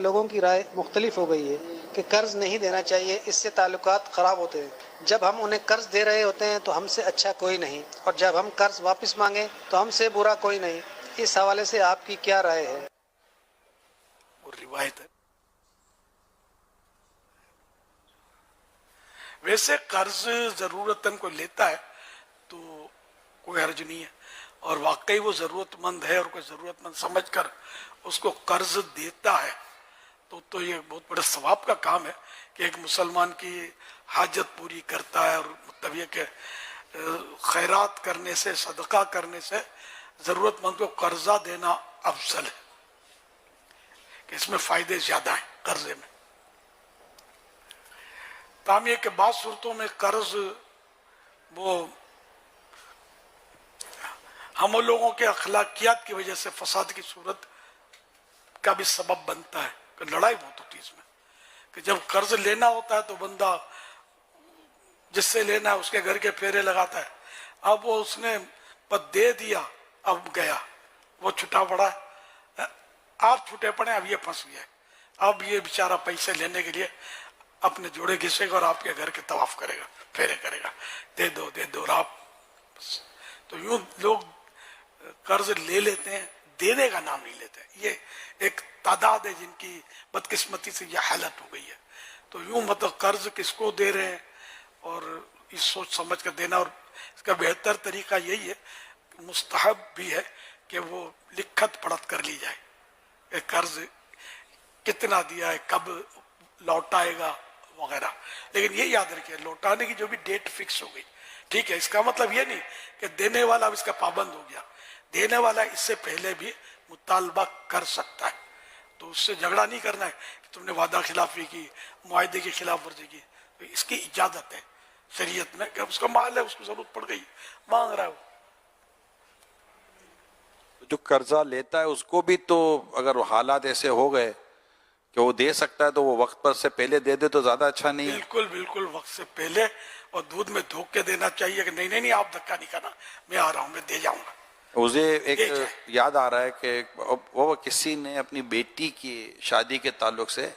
لوگوں کی رائے مختلف ہو گئی ہے کہ قرض نہیں دینا چاہیے، اس سے تعلقات خراب ہوتے ہیں۔ جب ہم انہیں قرض دے رہے ہوتے ہیں تو ہم سے اچھا کوئی نہیں، اور جب ہم قرض واپس مانگیں تو ہم سے برا کوئی نہیں۔ اس حوالے سے آپ کی کیا رائے ہے؟ وہ روایت ہے۔ ویسے قرض ضرورتاً کو لیتا ہے تو کوئی حرج نہیں ہے، اور واقعی وہ ضرورت مند ہے اور کوئی ضرورت مند سمجھ کر اس کو قرض دیتا ہے تو یہ بہت بڑا ثواب کا کام ہے کہ ایک مسلمان کی حاجت پوری کرتا ہے، اور مطلب یہ کہ خیرات کرنے سے، صدقہ کرنے سے ضرورت مند کو قرضہ دینا افضل ہے، کہ اس میں فائدے زیادہ ہیں قرضے میں۔ تاہم یہ کہ بعض صورتوں میں قرض وہ ہم لوگوں کے اخلاقیات کی وجہ سے فساد کی صورت کا بھی سبب بنتا ہے، کہ لڑائی بہت ہوتی ہے اس میں، کہ جب قرض لینا ہوتا ہے تو بندہ جس سے لینا ہے اس کے گھر کے پھیرے لگاتا ہے، اب وہ اس نے دے دیا، اب گیا، وہ چھٹا پڑا ہے، آپ چھوٹے پڑے، اب یہ پھنس گیا ہے، اب یہ بیچارہ پیسے لینے کے لیے اپنے جوڑے گھسے گا اور آپ کے گھر کے طواف کرے گا، پھیرے کرے گا، دے دو دے دو، اور آپ تو یوں لوگ قرض لے لیتے ہیں، دینے کا نام نہیں لیتے۔ یہ ایک تعداد ہے جن کی بدقسمتی سے یہ حالت ہو گئی ہے۔ تو یوں مطلب قرض کس کو دے رہے ہیں، اور اس سوچ سمجھ کر دینا، اور اس کا بہتر طریقہ یہی ہے، مستحب بھی ہے کہ وہ لکھت پڑھت کر لی جائے کہ قرض کتنا دیا ہے، کب لوٹائے گا وغیرہ، لیکن یہ یاد رکھیے لوٹانے کی جو بھی ڈیٹ فکس ہو گئی، ٹھیک ہے، اس کا مطلب یہ نہیں کہ دینے والا اب اس کا پابند ہو گیا، دینے والا اس سے پہلے بھی مطالبہ کر سکتا ہے، تو اس سے جھگڑا نہیں کرنا ہے کہ تم نے وعدہ خلافی کی، معاہدے کی خلاف ورزی کی، تو اس کی اجازت ہے شریعت میں کہ اس کا مال ہے، اس کو ضرورت پڑ گئی، مانگ رہا ہے وہ۔ جو قرضہ لیتا ہے اس کو بھی تو اگر حالات ایسے ہو گئے کہ وہ دے سکتا ہے تو وہ وقت پر سے پہلے دے دے تو زیادہ اچھا نہیں ہے؟ بالکل بالکل، وقت سے پہلے، اور دودھ میں دھوک کے دینا چاہیے کہ نہیں نہیں نہیں، آپ دھکا نہیں کرنا، میں آ رہا ہوں، میں دے جاؤں گا۔ مجھے ایک دے جائے۔ یاد آ رہا ہے کہ وہ کسی نے اپنی بیٹی کی شادی کے تعلق سے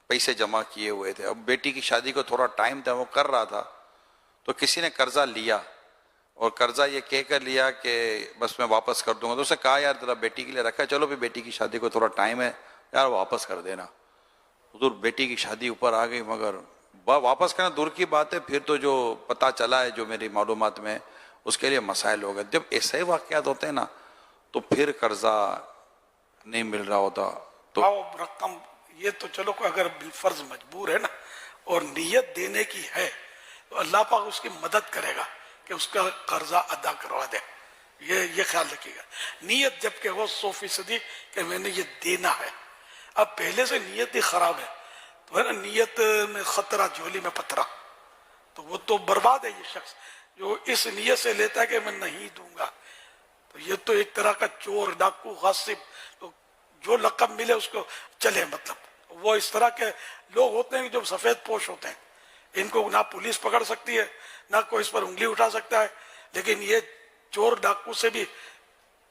پیسے جمع کیے ہوئے تھے، اب بیٹی کی شادی کو تھوڑا ٹائم تھا، وہ کر رہا تھا، تو کسی نے قرضہ لیا، اور قرضہ یہ کہہ کر لیا کہ بس میں واپس کر دوں گا، تو اسے کہا یار تیرا بیٹی کے لیے رکھا ہے، چلو بھی بیٹی کی شادی کو تھوڑا ٹائم ہے یار واپس کر دینا۔ حضور بیٹی کی شادی اوپر آ گئی، مگر واپس کرنا دور کی بات ہے، پھر تو جو پتہ چلا ہے جو میری معلومات میں اس کے لیے مسائل ہو گئے۔ جب ایسے واقعات ہوتے ہیں نا تو پھر قرضہ نہیں مل رہا ہوتا تو رقم یہ تو چلو کہ اگر بالفرض مجبور ہے نا اور نیت دینے کی ہے تو اللہ پاک اس کی مدد کرے گا کہ اس کا قرضہ ادا کروا دے، یہ خیال رکھیے گا۔ نیت جب کہ وہ 100% کہ میں نے یہ دینا ہے، اب پہلے سے نیت ہی خراب ہے تو ہے نا، نیت میں خطرہ جھولی میں پتھرا، تو وہ تو برباد ہے۔ یہ شخص جو اس نیت سے لیتا ہے کہ میں نہیں دوں گا، تو یہ تو ایک طرح کا چور، ڈاکو، غاصب، تو جو لقب ملے اس کو چلے، مطلب وہ اس طرح کے لوگ ہوتے ہیں جو سفید پوش ہوتے ہیں، ان کو نہ پولیس پکڑ سکتی ہے نہ کوئی اس پر انگلی اٹھا سکتا ہے، لیکن یہ چور ڈاکو سے بھی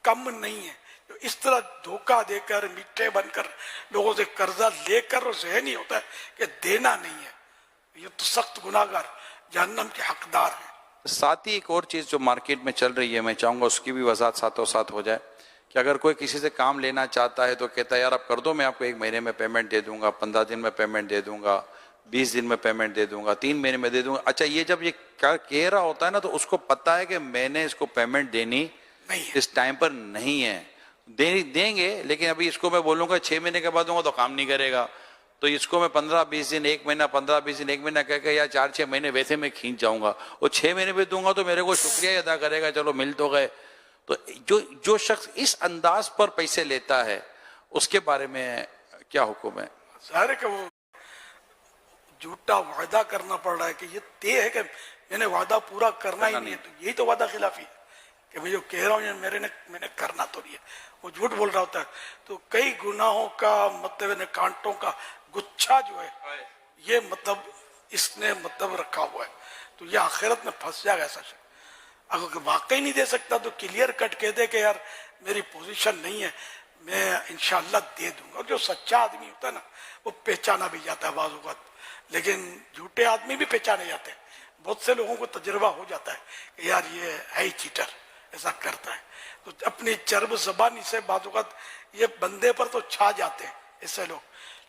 کم نہیں ہے، جو اس طرح دھوکہ دے کر، میٹھے بن کر لوگوں سے قرضہ لے کر، اور ذہن ہی ہوتا ہے کہ دینا نہیں ہے، یہ تو سخت گناہگار جہنم کے حقدار ہیں۔ ساتھ ہی ایک اور چیز جو مارکیٹ میں چل رہی ہے، میں چاہوں گا اس کی بھی وضاحت ساتھوں ساتھ ہو جائے، کہ اگر کوئی کسی سے کام لینا چاہتا ہے تو کہتا ہے یار آپ کر دو، میں آپ کو 1 مہینے میں پیمنٹ دے دوں گا، 15 دن میں پیمنٹ دے دوں گا، 20 دن میں پیمنٹ دے دوں گا، 3 مہینے میں دے دوں گا۔ اچھا یہ جب یہ کہہ رہا ہوتا ہے نا تو اس کو پتہ ہے کہ میں نے اس کو پیمنٹ دینی اس ٹائم پر نہیں ہے، دیں گے، لیکن ابھی اس کو میں بولوں گا 6 مہینے کے بعد دوں گا تو کام نہیں کرے گا، تو اس کو میں 15-20 دن، 1 مہینہ، 15-20 دن، 1 مہینہ کہہ کے یا 4-6 مہینے ویسے میں کھینچ جاؤں گا، اور 6 مہینے بھی دوں گا تو میرے کو شکریہ ہی ادا کرے گا، چلو مل تو گئے۔ تو جو شخص اس انداز پر پیسے لیتا ہے اس کے بارے میں کیا حکم ہے؟ ظاہر ہے کہ وہ جھوٹا وعدہ کرنا پڑ رہا ہے کہ یہ طے ہے کہ میں نے وعدہ پورا کرنا ہی نہیں ہے، تو یہی تو وعدہ خلافی ہے کہ میں جو کہہ رہا ہوں یہ میں نے کرنا تو نہیں ہے، وہ جھوٹ بول رہا ہوتا ہے۔ تو کئی گناہوں کا مطلب کانٹوں کا گچھا جو ہے یہ مطلب اس نے مطلب رکھا ہوا ہے، تو یہ آخرت میں پھنس جائے گا ایسا شخص۔ اگر واقعی نہیں دے سکتا تو کلیئر کٹ کہہ دے کہ یار میری پوزیشن نہیں ہے، میں انشاءاللہ دے دوں گا. اور جو سچا آدمی ہوتا ہے نا وہ پہچانا بھی جاتا ہے بعض اوقات, لیکن جھوٹے آدمی بھی پہچانے جاتے ہیں. بہت سے لوگوں کو تجربہ ہو جاتا ہے کہ یار یہ ہے ہی چیٹر, ایسا کرتا ہے. تو اپنی چرب زبانی سے بعض اوقات یہ بندے پر تو چھا جاتے ہیں ایسے لوگ,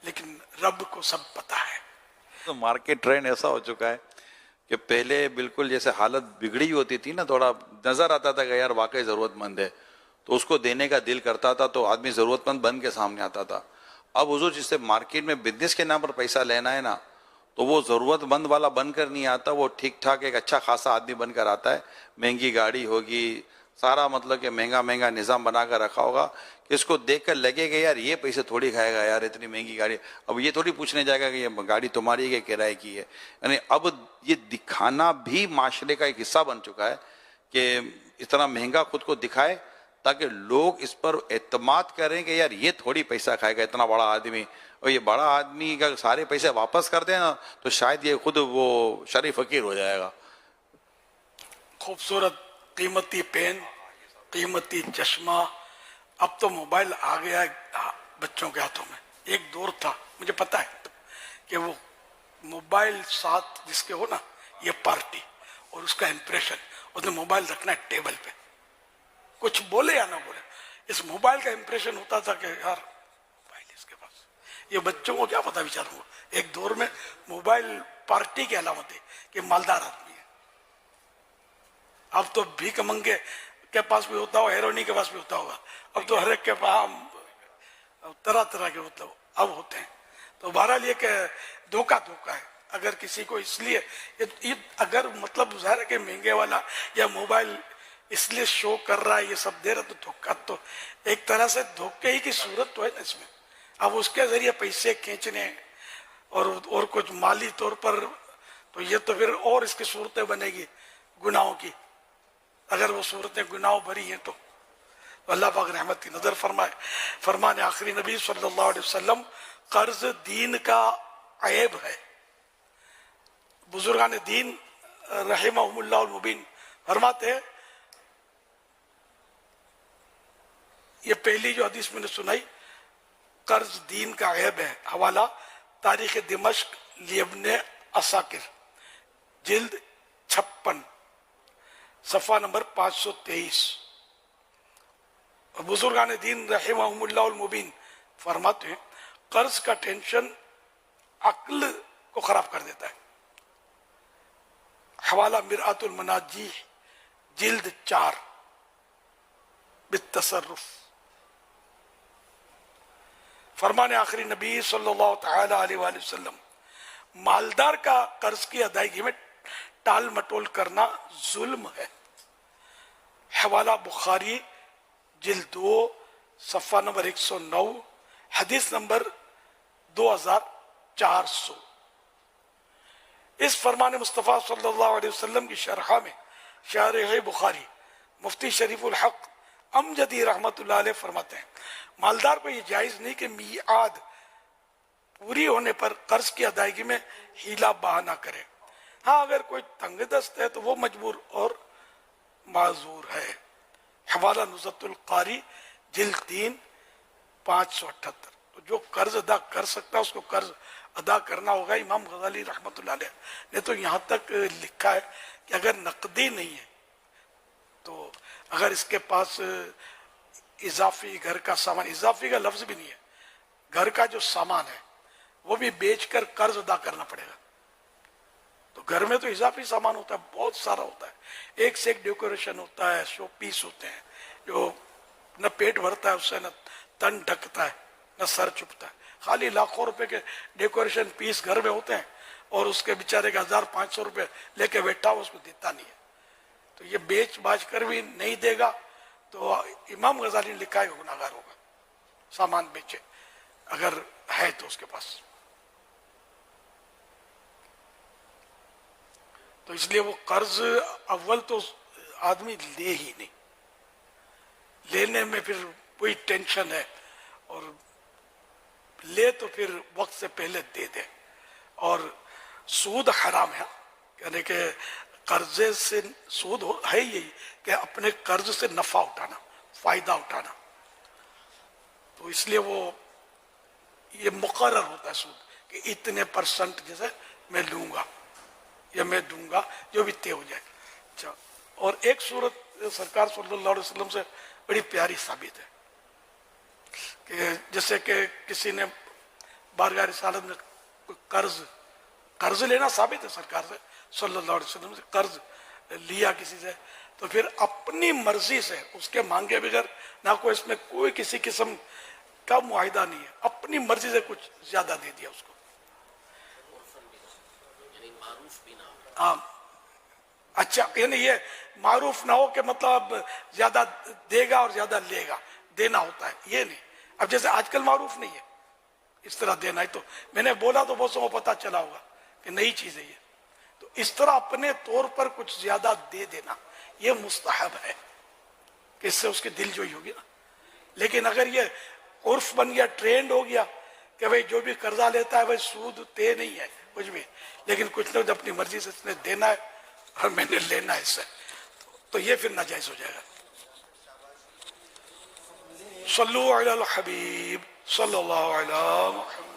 لیکن رب کو سب پتا ہے. تو مارکیٹ ٹرینڈ ایسا ہو چکا ہے کہ پہلے بالکل جیسے حالت بگڑی ہوتی تھی نا, تھوڑا نظر آتا تھا کہ یار واقعی ضرورت مند ہے تو اس کو دینے کا دل کرتا تھا, تو آدمی ضرورت مند بن کے سامنے آتا تھا. اب حضور جس سے مارکیٹ میں بزنس کے نام پر پیسہ لینا ہے نا, تو وہ ضرورت مند والا بن کر نہیں آتا, وہ ٹھیک ٹھاک ایک اچھا خاصا آدمی بن کر آتا ہے. مہنگی گاڑی ہوگی, سارا مطلب کہ مہنگا نظام بنا کر رکھا ہوگا کہ اس کو دیکھ کر لگے گا یار یہ پیسے تھوڑی کھائے گا یار, اتنی مہنگی گاڑی. اب یہ تھوڑی پوچھنے جائے گا کہ یہ گاڑی تمہاری ہے کہ کرائے کی ہے. یعنی اب یہ دکھانا بھی معاشرے کا ایک حصہ بن چکا ہے کہ اس طرح مہنگا خود کو دکھائے تاکہ لوگ اس پر اعتماد کریں کہ یار یہ تھوڑی پیسہ کھائے گا اتنا بڑا آدمی, اور یہ بڑا آدمی کا سارے پیسے واپس کر دیں نا تو شاید یہ خود وہ شرعی فقیر ہو جائے گا. خوبصورت قیمتی پین, قیمتی چشمہ. اب تو موبائل آ گیا ہے بچوں کے ہاتھوں میں. ایک دور تھا مجھے پتا ہے کہ وہ موبائل ساتھ جس کے ہو نا, یہ پارٹی, اور اس کا امپریشن, اس نے موبائل رکھنا ہے ٹیبل پہ, کچھ بولے یا نہ بولے, اس موبائل کا امپریشن ہوتا تھا کہ یار موبائل اس کے پاس. یہ بچوں کو کیا پتا بیچاروں کو, ایک دور میں موبائل پارٹی کی علامت ہے کہ مالدار آدمی ہے. اب تو بھیک منگے کے پاس بھی ہوتا ہو, ہیرونی کے پاس بھی ہوتا ہوگا. اب تو ہر ایک کے پاس طرح طرح کے مطلب اب ہوتے ہیں. تو بہرحال یہ کہ دھوکہ ہے. اگر کسی کو اس لیے اگر مطلب ظاہر ہے کہ مہنگے والا یا موبائل اس لیے شو کر رہا ہے یہ سب دے رہا, تو دھوکہ تو ایک طرح سے دھوکے ہی کی صورت تو ہے نا اس میں. اب اس کے ذریعے پیسے کھینچنے اور کچھ مالی طور پر, تو یہ تو پھر اور اس کی صورتیں بنے گی گناہوں کی. اگر وہ صورتیں گناہوں بھری ہیں تو اللہ پاک رحمت کی نظر فرمائے. فرمان آخری نبی صلی اللہ علیہ وسلم, قرض دین کا عیب ہے. بزرگان دین رحمہم اللہ المبین فرماتے ہیں, یہ پہلی جو حدیث میں نے سنائی, قرض دین کا عیب ہے. حوالہ تاریخ دمشق لابن عساکر, جلد 56, صفحہ نمبر 523. بزرگان دین رحمہم اللہ المبین فرماتے ہیں, قرض کا ٹینشن عقل کو خراب کر دیتا ہے. حوالہ مرآت المناجی, جلد 4, بالتصرف. فرمان آخری نبی صلی اللہ تعالی علیہ وآلہ وسلم, مالدار کا قرض کی ادائیگی میں ٹال مٹول کرنا ظلم ہے. حوالہ بخاری, جلد 2, صفحہ نمبر 109, حدیث نمبر 2400. اس فرمان مصطفیٰ صلی اللہ علیہ وسلم کی شرح میں شارح بخاری مفتی شریف الحق امجدی رحمت اللہ علیہ فرماتے ہیں, مالدار کو یہ جائز نہیں کہ میعاد پوری ہونے پر قرض کی ادائیگی میں ہیلا بہانہ کرے. ہاں اگر کوئی تنگ دست ہے تو وہ مجبور اور معذور ہے. حوالہ نزہۃ القاری, جلد 3, 578. تو جو قرض ادا کر سکتا ہے اس کو قرض ادا کرنا ہوگا. امام غزالی رحمت اللہ علیہ نے تو یہاں تک لکھا ہے کہ اگر نقدی نہیں ہے تو اگر اس کے پاس اضافی گھر کا سامان, اضافی کا لفظ بھی نہیں ہے, گھر کا جو سامان ہے وہ بھی بیچ کر قرض ادا کرنا پڑے گا. تو گھر میں تو اضافی سامان ہوتا ہے, بہت سارا ہوتا ہے, ایک سے ایک ڈیکوریشن ہوتا ہے, شو پیس ہوتے ہیں جو نہ پیٹ بھرتا ہے اس سے, نہ تن ڈھکتا ہے, نہ سر چھپتا ہے. خالی لاکھوں روپے کے ڈیکوریشن پیس گھر میں ہوتے ہیں اور اس کے بیچارے کا 1500 روپے لے کے بیٹھا ہو, اس کو دیتا نہیں ہے. تو یہ بیچ باچ کر بھی نہیں دے گا تو امام غزالی نے لکھا ہے کہ گناہگار ہوگا. سامان بیچے اگر ہے تو اس کے پاس. تو اس لیے وہ قرض اول تو آدمی لے ہی نہیں, لینے میں پھر کوئی ٹینشن ہے, اور لے تو پھر وقت سے پہلے دے دے. اور سود حرام ہے, یعنی کہ قرضے سے سود ہے یہی کہ اپنے قرض سے نفع اٹھانا, فائدہ اٹھانا. تو اس لیے وہ یہ مقرر ہوتا ہے سود کہ اتنے % جیسے میں لوں گا یا میں دوں گا، جو بھی طے ہو جائے. اچھا، اور ایک صورت سرکار صلی اللہ علیہ وسلم سے بڑی پیاری ثابت ہے کہ جیسے کہ کسی نے بارگاہ رسالت میں قرض لینا ثابت ہے سرکار سے صلی اللہ علیہ وسلم سے، قرض لیا کسی سے، تو پھر اپنی مرضی سے اس کے مانگے بغیر، نہ کوئی اس میں کوئی کسی قسم کا معاہدہ نہیں ہے، اپنی مرضی سے کچھ زیادہ دے دیا اس کو. ہاں اچھا، یعنی یہ معروف نہ ہو کہ مطلب زیادہ دے گا اور زیادہ لے گا، دینا ہوتا ہے، یہ نہیں. اب جیسے آج کل معروف نہیں ہے اس طرح دینا ہے، تو میں نے بولا تو بہت سو پتہ چلا ہوگا کہ نئی چیز ہے یہ. تو اس طرح اپنے طور پر کچھ زیادہ دے دینا یہ مستحب ہے کہ اس سے اس کی دل جوئی ہوگی نا. لیکن اگر یہ عرف بن گیا، ٹرینڈ ہو گیا کہ بھئی جو بھی قرضہ لیتا ہے وہ سود طے نہیں ہے کچھ بھی، لیکن کچھ لوگ اپنی مرضی سے اس نے دینا ہے اور میں نے لینا ہے اس سے، تو یہ پھر ناجائز ہو جائے گا. صلو علی الحبیب صلی اللہ علیہ محمد.